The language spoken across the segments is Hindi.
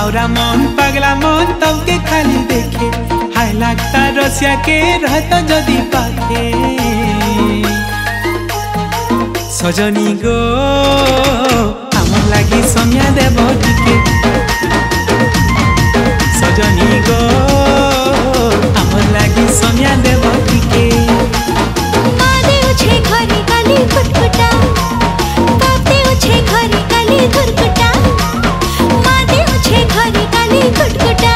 बावरा मन पगला मन तबके खाली देखे हाय लगता रसिया के रहता जदी पाखे सजनी गो आमर लागी समिया देव टिके सजनी गो आमर लागी समिया देव टिके मादे उछे घरे काली कुटकुटा बापे उछे घरे काली धुरकुटा मादे उछे घरे काली कुटकुटा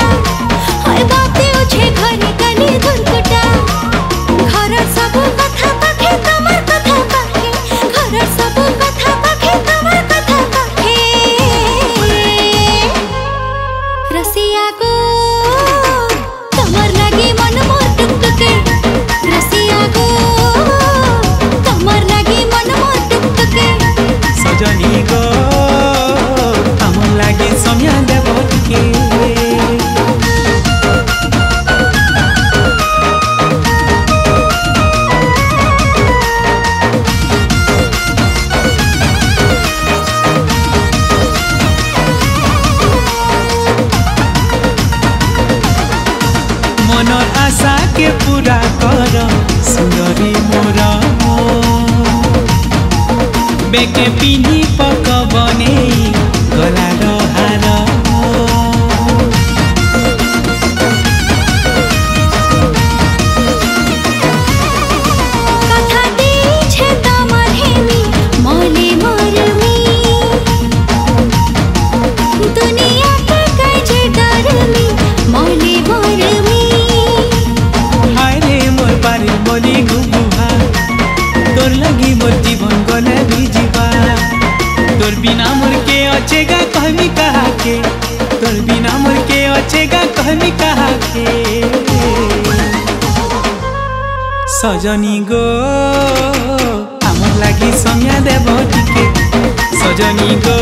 हाय बापे उछे घरे काली धुरकुटा घर सब कथा पाखे तमर कथा पाखे घर सब कथा पाखे तमर कथा पाखे रसिया को तमर लागी मन मोर टुकटुके रसिया को तमर लागी मन मोर टुकटुके सजनी गो आमर लागी समिया देव टिके मनर आशा के पूरा कर सुंदरी मोर बेके पिनी पक बने गलार हार कथा दिछे तमर हेमी मोले मोरमी दुनिया के काजे डरमी मोले मोरमी हाय रे मोर बारे बोली गुबुहा तोर लगी मोर जीवन गले भिजिबा तोर बिना मोर के अचेगा कहमी कहा के तोर बिना मोर के अचेगा कहमी कहा के सजनी गो आमर लागी समिया देव टिके सजनी गो